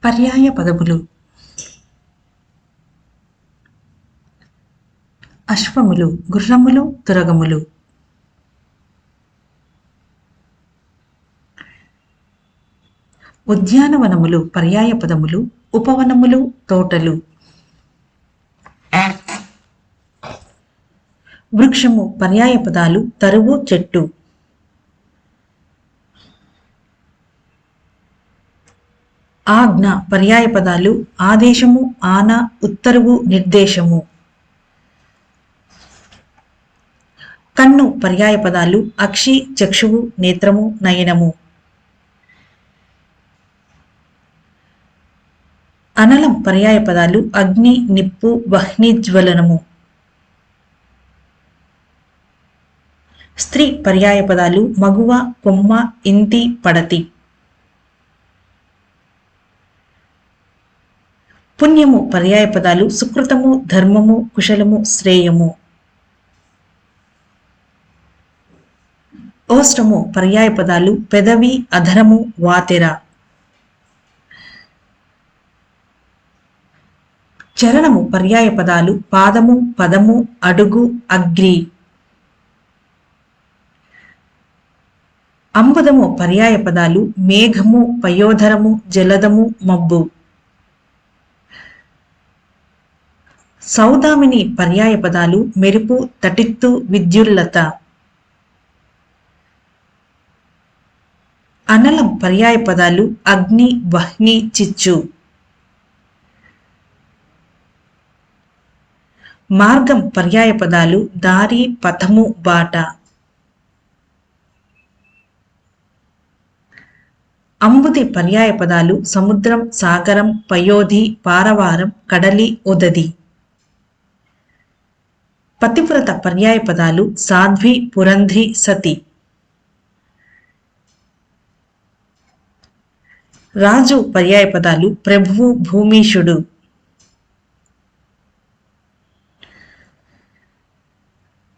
పర్యాయ పదములు. అశ్వములు, గుర్రములు, తురగములు. ఉద్యానవనములు పర్యాయ పదములు. ఉపవనములు, తోటలు. వృక్షము పర్యాయ పదాలు. తరువు, చెట్టు. ఆజ్ఞ పర్యాయ పదాలు. ఆదేశము, ఆన, ఉత్తర్వు, నిర్దేశము. కన్ను పర్యాయ పదాలు. అక్షి, చక్షువు, నేత్రము, నయనము. అనలం పర్యాయ పదాలు. అగ్ని, నిప్పు, వహ్ని, జ్వలనము. స్త్రీ పర్యాయ పదాలు. మగువ, కొమ్మ, ఇంతి, పడతి. పుణ్యము పర్యాయ పదాలు. సుకృతము, ధర్మము, కుశలము, శ్రేయము. ఓష్టము పర్యాయ పదాలు. పెదవి, అధరము, వాతెర. చరణము పర్యాయ పదాలు. పాదము, పదము, అడుగు, అగ్రి. అంబుదము పర్యాయ పదాలు. మేఘము, పయోధరము, జలదము, మబ్బు. సౌదామిని పర్యాయ పదాలు. మెరుపు, తటిత్తు, విద్యుల్లత. అనలం పర్యాయ పదాలు. అగ్ని, వహ్ని, చిచ్చు. మార్గం పర్యాయ పదాలు. దారి, పథము, బాట. అంబుది పర్యాయ పదాలు. సముద్రం, సాగరం, పయోధి, పారవారం, కడలి, ఉదది. పతివ్రత పర్యాయ పదాలు. సాధ్వి, పురంధ్రి, సతి. రాజు పర్యాయ పదాలు. ప్రభువు, భూమీషుడు.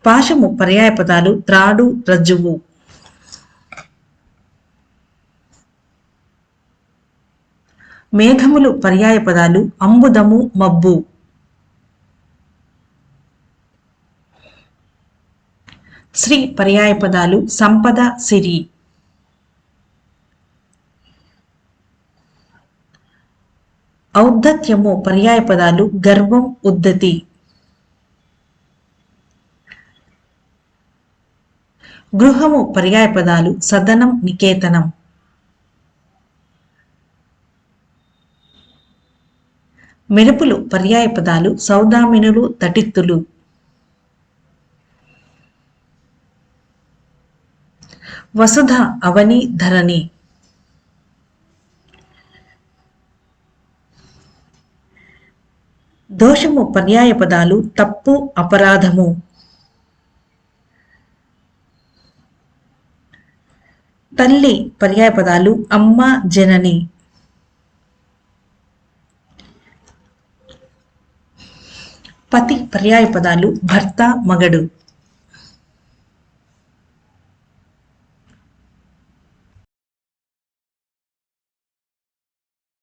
పాశము పర్యాయ పదాలు. త్రాడు, రజ్జువు. మేఘములు పర్యాయ పదాలు. అంబుదము, మబ్బు. శ్రీ పర్యాయ పదాలు. సంపద, సిరి. ఔద్ధత్యము పర్యాయ పదాలు. గర్వం, ఉద్ధతి. గృహము పర్యాయ పదాలు. సదనం, నికేతనం. మెరుపులు పర్యాయ పదాలు. సౌదామినులు, తటిత్తులు. వసుధ, అవని, ధరణి. దోషము పర్యాయ పదాలు. తప్పు, అపరాధము. తల్లి పర్యాయ పదాలు. అమ్మ, జనని. పతి పర్యాయ పదాలు. భర్త, మగడు.